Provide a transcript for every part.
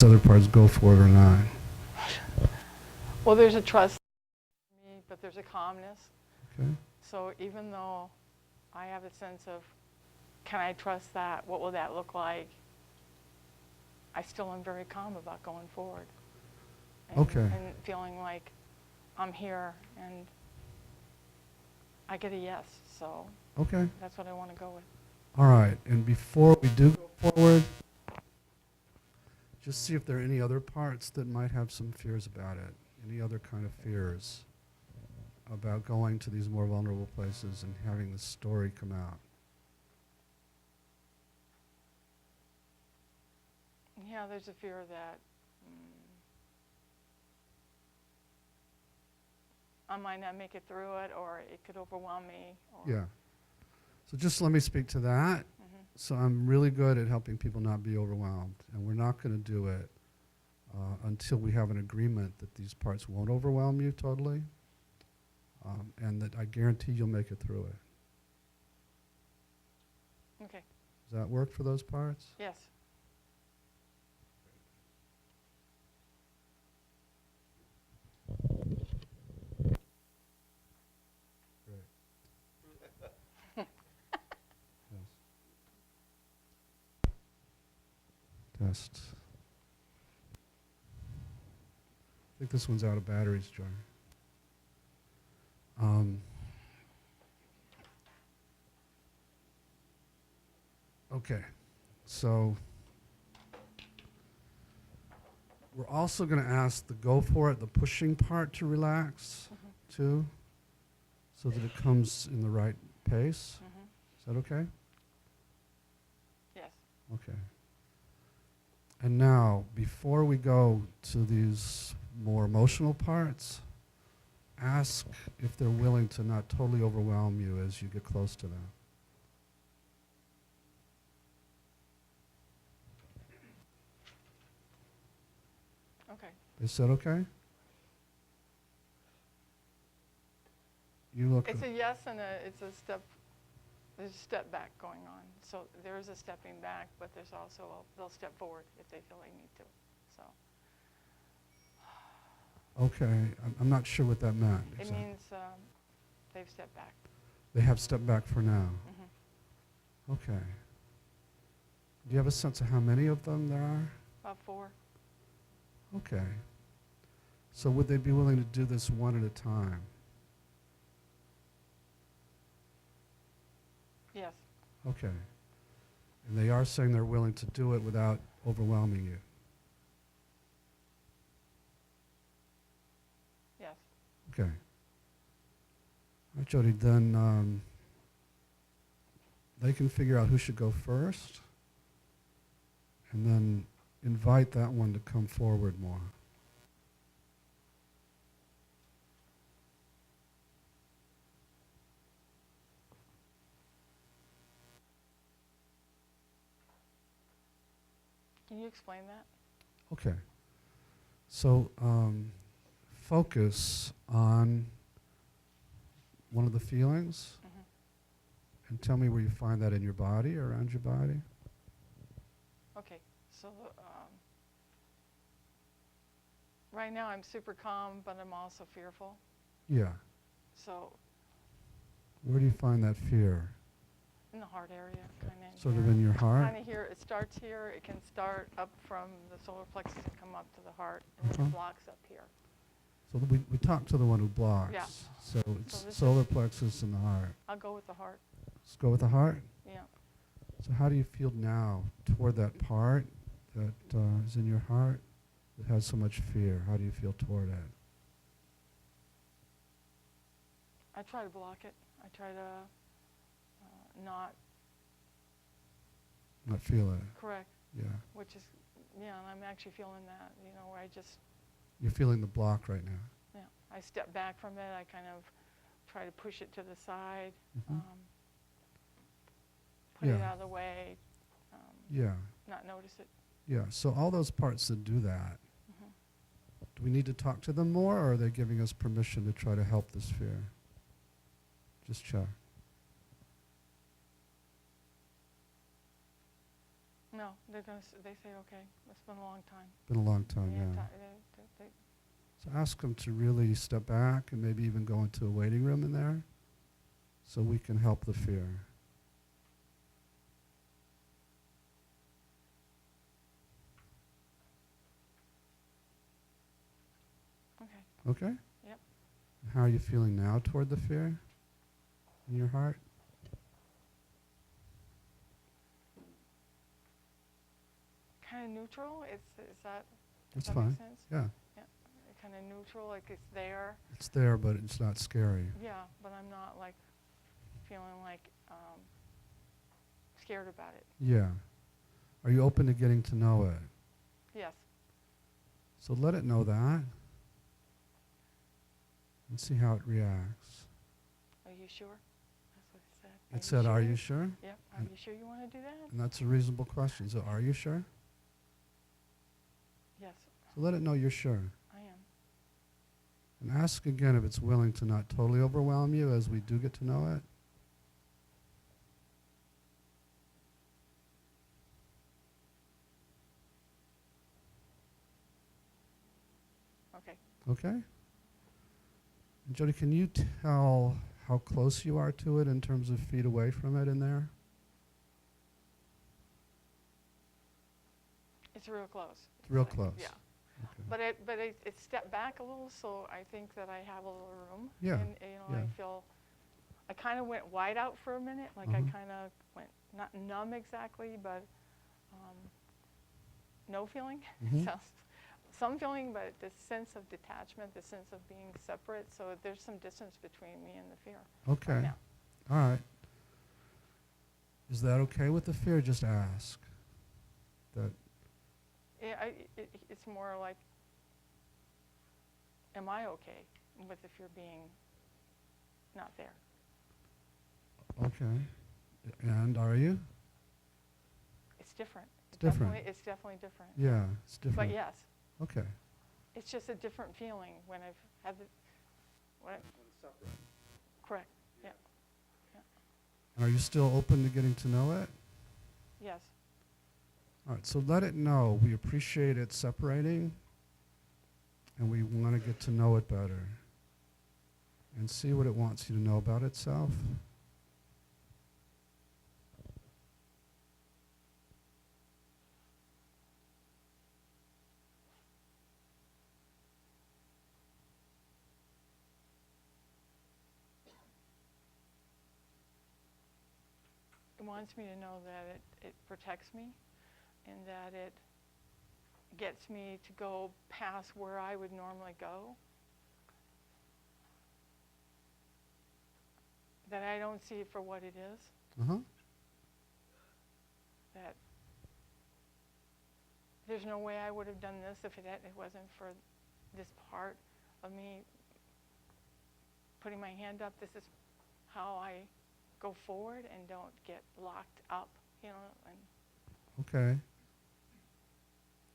other parts go for it or not? Well, there's a trust in me, but there's a calmness. Okay. So even though I have a sense of, can I trust that? What will that look like? I still am very calm about going forward. Okay. And feeling like I'm here and I get a yes. So Okay. that's what I want to go with. All right. And before we do go forward, just see if there are any other parts that might have some fears about it. Any other kind of fears about going to these more vulnerable places and having the story come out. Yeah, there's a fear that I might not make it through it, or it could overwhelm me. Or Yeah. So just let me speak to that. So I'm really good at helping people not be overwhelmed, and we're not going to do it until we have an agreement that these parts won't overwhelm you totally, and that I guarantee you'll make it through it. Okay. Does that work for those parts? Yes. Test. I think this one's out of batteries, Johnny. Okay, so we're also going to ask the go for it, the pushing part to relax too, so that it comes in the right pace. Is that okay? Yes. Okay. And now, before we go to these more emotional parts, ask if they're willing to not totally overwhelm you as you get close to them. Okay. They said okay? You look. It's a yes and it's a step. There's a step back going on. So there is a stepping back, but there's also they'll step forward if they feel they need to. So. Okay, I'm not sure what that meant. It exactly. means they've stepped back. They have stepped back for now. Mm-hmm. Okay. Do you have a sense of how many of them there are? About 4. Okay. So would they be willing to do this one at a time? Yes. Okay. And they are saying they're willing to do it without overwhelming you? Yes. Okay. All right, Jody, then they can figure out who should go first, and then invite that one to come forward more. Can you explain that? Okay. So focus on one of the feelings and tell me where you find that in your body, around your body. Okay. So right now I'm super calm, but I'm also fearful. Yeah. So Where do you find that fear? in the heart area, kind of. Sort of in your heart? Kind of here. It starts here. It can start up from the solar plexus and come up to the heart, and then it blocks up here. So we talked to the one who blocks. Yeah. So it's this solar plexus and the heart. I'll go with the heart. Let's go with the heart. Yeah. So how do you feel now toward that part that is in your heart that has so much fear? How do you feel toward it? I try to block it. I try to not feel it. correct, Yeah. which is, yeah, and I'm actually feeling that, where I just, You're feeling the block right now. yeah, I step back from it. I kind of try to push it to the side, Mhm. put it Yeah. out of the way, Yeah. not notice it. Yeah. So all those parts that do that, Mhm. do we need to talk to them more, or are they giving us permission to try to help this fear? Just check. No, they say, okay, it's been a long time. Been a long time, Yeah, yeah. they- So ask them to really step back and maybe even go into a waiting room in there so we can help the fear. okay, Okay? Yep. How are you feeling now toward the fear in your heart? kind of neutral. Is that, does It's that fine. make sense? Yeah. Yeah, kind of neutral, like it's there. It's there, but it's not scary. Yeah, but I'm not like feeling like scared about it. Yeah. Are you open to getting to know it? Yes. So let it know that and see how it reacts. Are you sure? That's what it said. It said, are you sure? Yep. Are And- you sure you want to do that? And that's a reasonable question. So are you sure? Yes, So let it know you're sure. I am. And ask again if it's willing to not totally overwhelm you as we do get to know it. Okay. Okay? And Jody, can you tell how close you are to it in terms of feet away from it in there? It's real close. It's real like- close. Yeah. Okay. But it stepped back a little, so I think that I have a little room. Yeah, And, I yeah. feel, I kind of went wide out for a minute, like I Mhm. kind of went, not numb exactly, but no feeling. Mhm. Sounds- some feeling, but the sense of detachment, the sense of being separate, so there's some distance between me and the fear. Okay. Right now. All right. Is that okay with the fear? Just ask. That It's more like, am I okay with the fear being not there? okay. And are you? It's different. It's different. It's definitely different. Yeah, it's different. But yes, Okay. it's just a different feeling when I've had the, correct, yeah, And are you still open to getting to know it? yes, All right, so let it know. We appreciate it separating, and we want to get to know it better and see what it wants you to know about itself. it wants me to know that it protects me and that it gets me to go past where I would normally go. That I don't see it for what it is. Uh-huh. That there's no way I would have done this if it wasn't for this part of me putting my hand up. This is how I go forward and don't get locked up, And Okay.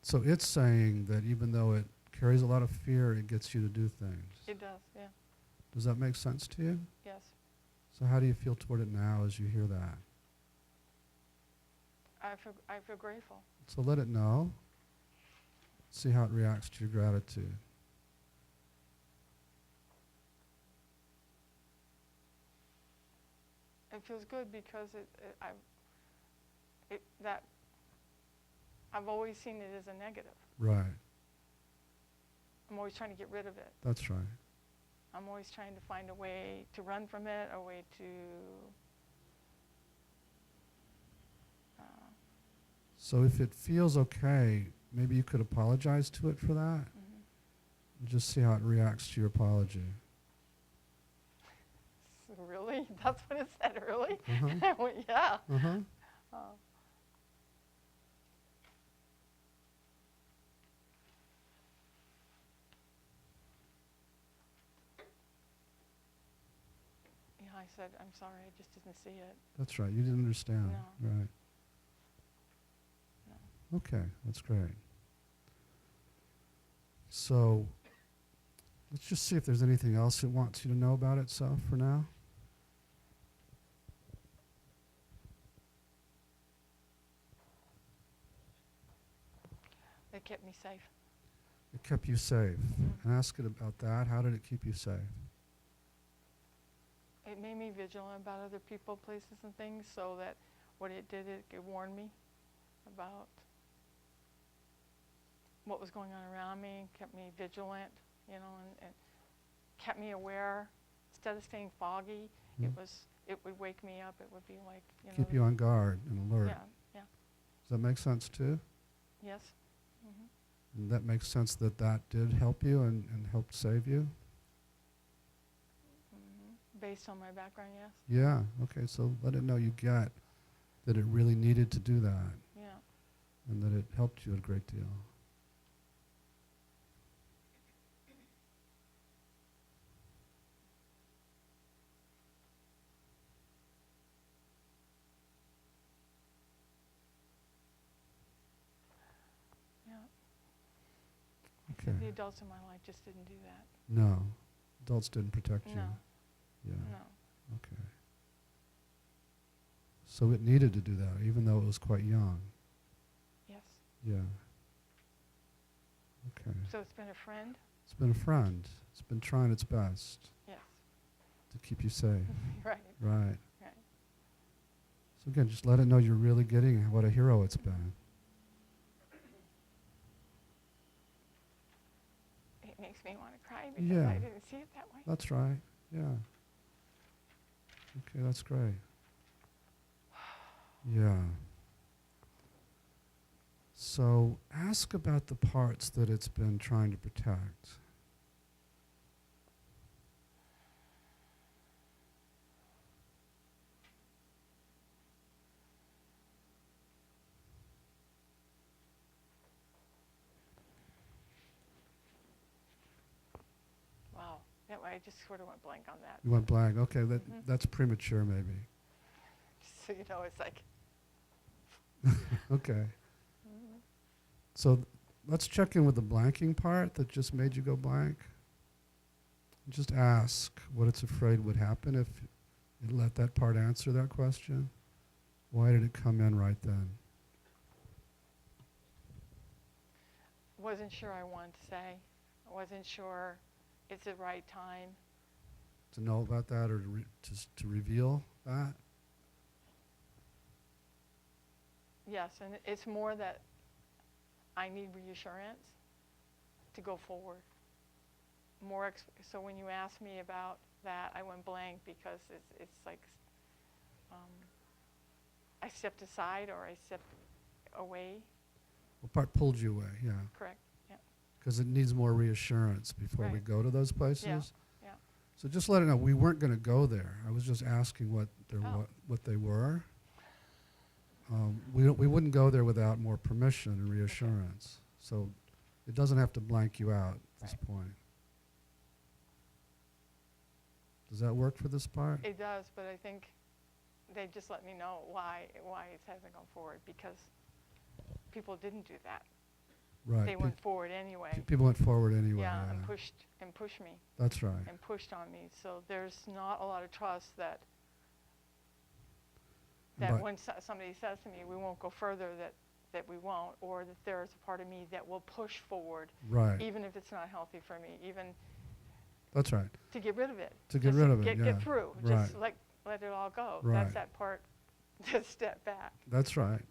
So it's saying that even though it carries a lot of fear, it gets you to do things. it does, yeah, Does that make sense to you? yes. So how do you feel toward it now as you hear that? I feel grateful. So let it know. See how it reacts to your gratitude. It feels good because I've always seen it as a negative. Right. I'm always trying to get rid of it. That's right. I'm always trying to find a way to run from it, a way to So if it feels okay, maybe you could apologize to it for that. And just see how it reacts to your apology. Really? That's what it said, really? Uh-huh. I went, yeah. Uh-huh. Oh. Yeah, I said, I'm sorry, I just didn't see it. That's right. You didn't understand. No. Right. No. Okay, that's great. So let's just see if there's anything else it wants you to know about itself for now. It kept me safe. It kept you safe. Ask it about that. How did it keep you safe? It made me vigilant about other people, places, and things, so that what it did, it warned me about what was going on around me, kept me vigilant, you know, and kept me aware. Instead of staying foggy, it would wake me up. It would be like, you know. Keep you on guard and alert. Yeah, yeah. Does that make sense too? Yes. Mm-hmm. And that makes sense that that did help you and helped save you? Based on my background, yes. Yeah, okay, so let it know you get that it really needed to do that. Yeah. And that it helped you a great deal. Yeah. Okay. The adults in my life just didn't do that. No. Adults didn't protect you. No. Yeah. No. Okay. So it needed to do that, even though it was quite young. Yes. Yeah. Okay. So it's been a friend? It's been a friend. It's been trying its best Yes. to keep you safe. Right. Right. Right. So again, just let it know you're really getting what a hero it's been. It makes me want to cry because Yeah. I didn't see it that way. That's right. Yeah. Okay, that's great. Yeah. So ask about the parts that it's been trying to protect. Wow. Yeah, I just sort of went blank on that. You went blank. Okay, that's premature maybe. Just so you know, it's like. Okay. So let's check in with the blanking part that just made you go blank. Just ask what it's afraid would happen if it let that part answer that question. Why did it come in right then? Wasn't sure I wanted to say. I wasn't sure it's the right time. To know about that or to reveal that? Yes, and it's more that I need reassurance to go forward. So when you asked me about that, I went blank because it's like I stepped aside or I stepped away. What part pulled you away? Yeah. Correct. Yeah. Because it needs more reassurance before we Right. go to those places. Yeah. So just let it know we weren't going to go there. I was just asking what Oh. what they were. We wouldn't go there without more permission and reassurance. So it doesn't have to blank you out at this Right. point. Does that work for this part? It does, but I think they just let me know why it hasn't gone forward because people didn't do that. Right. They went forward anyway. People went forward anyway. Yeah, and pushed me That's right. and pushed on me. So there's not a lot of trust that But- when somebody says to me, we won't go further, that we won't, or that there's a part of me that will push forward, Right. even if it's not healthy for me, even That's right. to get rid of it. To get Just rid of it, Get yeah. through. Right. Just let it all go. Right. That's that part, to step back. That's right.